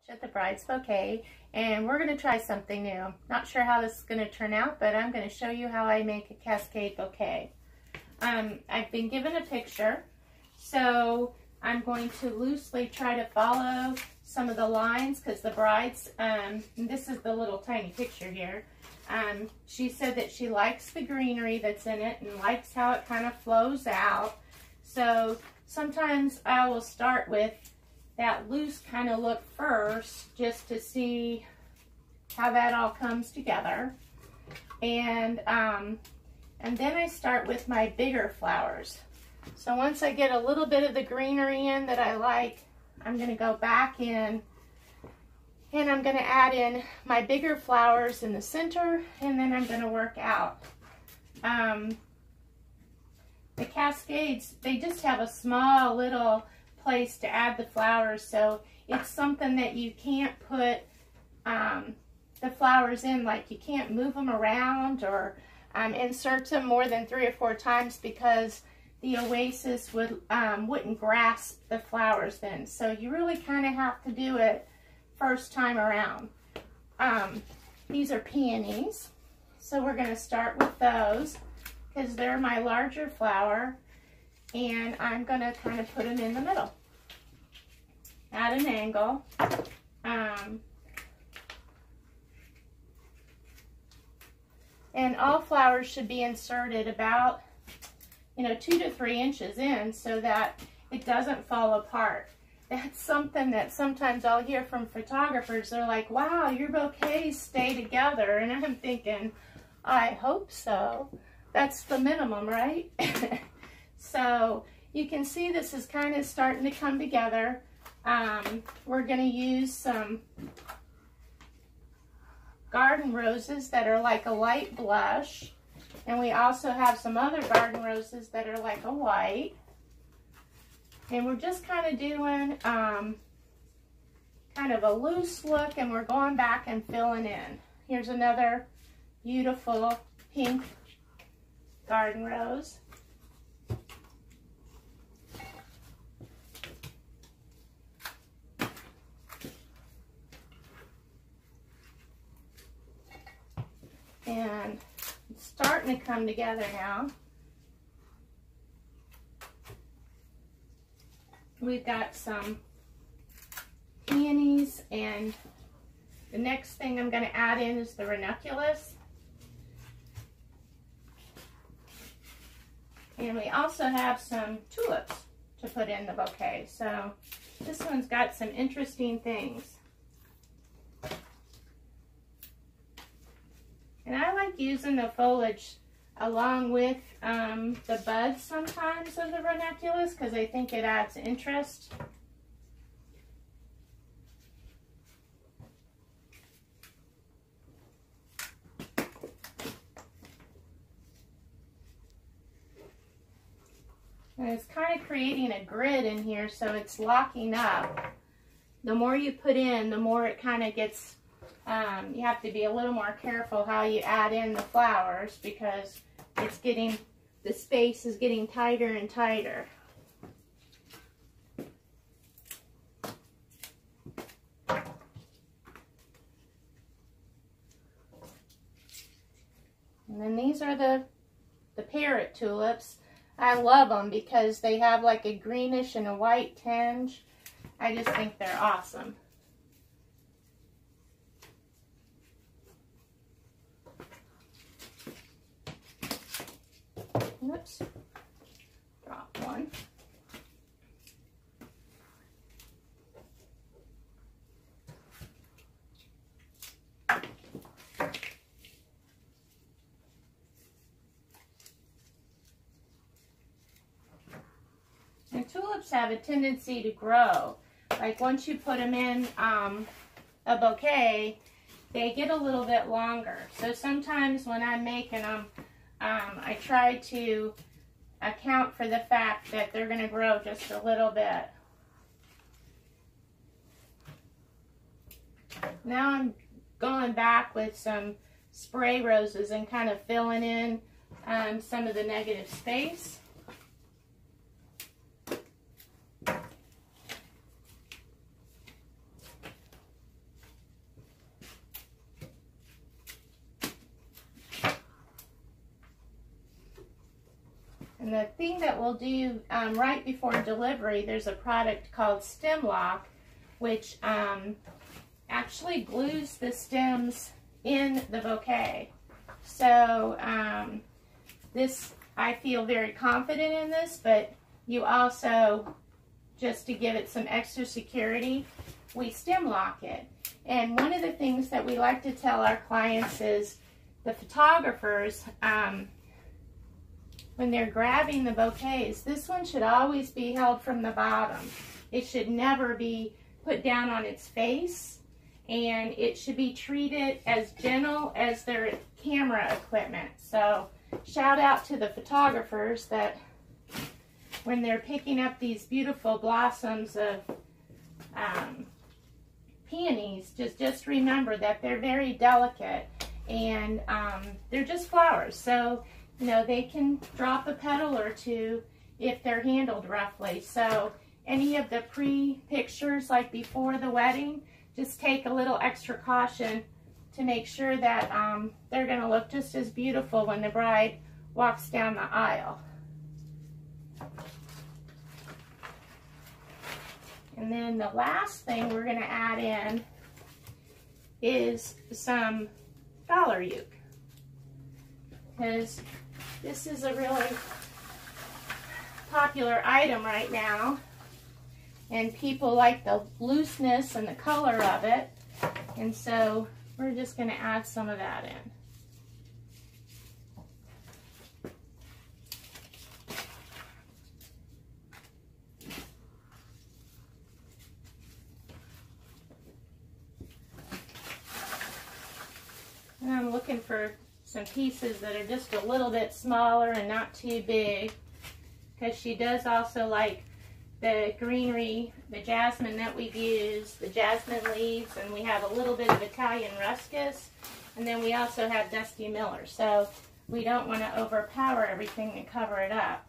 At the bride's bouquet, and we're going to try something new. Not sure how this is going to turn out, but I'm going to show you how I make a cascade bouquet. I've been given a picture, so I'm going to loosely try to follow some of the lines because the bride's, this is the little tiny picture here. She said that she likes the greenery that's in it and likes how it kind of flows out. So sometimes I will start with that loose kind of look first, just to see how that all comes together. And then I start with my bigger flowers. So once I get a little bit of the greenery in that I like, I'm going to go back in and I'm going to add in my bigger flowers in the center, and then I'm going to work out. The cascades, they just have a small little place to add the flowers, so it's something that you can't put the flowers in, like you can't move them around or insert them more than 3 or 4 times because the oasis wouldn't grasp the flowers then. So you really kind of have to do it first time around. These are peonies, so we're going to start with those because they're my larger flower, and I'm going to kind of put them in the middle at an angle. And all flowers should be inserted about 2 to 3 inches in so that it doesn't fall apart. That's something that sometimes I'll hear from photographers. They're like, wow, your bouquets stay together. And I'm thinking, I hope so. That's the minimum, right? So you can see this is kind of starting to come together. We're going to use some garden roses that are like a light blush. And we also have some other garden roses that are like a white. And we're just kind of doing kind of a loose look, and we're going back and filling in. Here's another beautiful pink garden rose. And it's starting to come together now. We've got some peonies, and the next thing I'm going to add in is the ranunculus. And we also have some tulips to put in the bouquet. So this one's got some interesting things. And I like using the foliage along with the buds sometimes of the ranunculus because I think it adds interest. And it's kind of creating a grid in here, so it's locking up. The more you put in, the more it kind of gets, you have to be a little more careful how you add in the flowers because it's getting, the space is getting tighter and tighter. And then these are the Parrot tulips. I love them because they have like a greenish and a white tinge. I just think they're awesome. Oops, drop one. And tulips have a tendency to grow. Like once you put them in a bouquet, they get a little bit longer. So sometimes when I'm making them, I try to account for the fact that they're going to grow just a little bit. Now I'm going back with some spray roses and kind of filling in some of the negative space. And the thing that we'll do right before delivery, there's a product called Stem Lock, which actually glues the stems in the bouquet. So this, I feel very confident in this, but you also, just to give it some extra security, we stem lock it. And one of the things that we like to tell our clients is the photographers, when they're grabbing the bouquets, this one should always be held from the bottom. It should never be put down on its face, and it should be treated as gentle as their camera equipment. So shout out to the photographers that when they're picking up these beautiful blossoms of peonies, just remember that they're very delicate, and they're just flowers. So, you know, they can drop a petal or two if they're handled roughly. So any of the pre-pictures, like before the wedding, just take a little extra caution to make sure that they're going to look just as beautiful when the bride walks down the aisle. And then the last thing we're going to add in is some dollar-uke, because this is a really popular item right now, and people like the looseness and the color of it, and so we're just going to add some of that in. And I'm looking for some pieces that are just a little bit smaller and not too big, because she does also like the greenery, the jasmine that we've used, the jasmine leaves, and we have a little bit of Italian ruscus, and then we also have Dusty Miller. So we don't want to overpower everything and cover it up.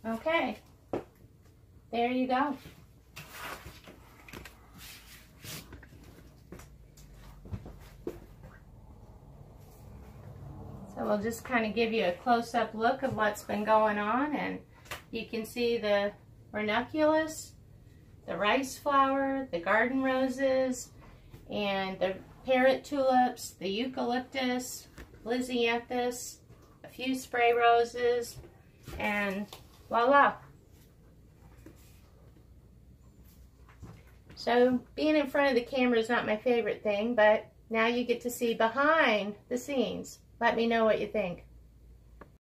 Okay, there you go. So we'll just kind of give you a close-up look of what's been going on, and you can see the ranaculus, the rice flower, the garden roses, and the parrot tulips, the eucalyptus, lisianthus, a few spray roses, and voila. So being in front of the camera is not my favorite thing, but now you get to see behind the scenes. Let me know what you think.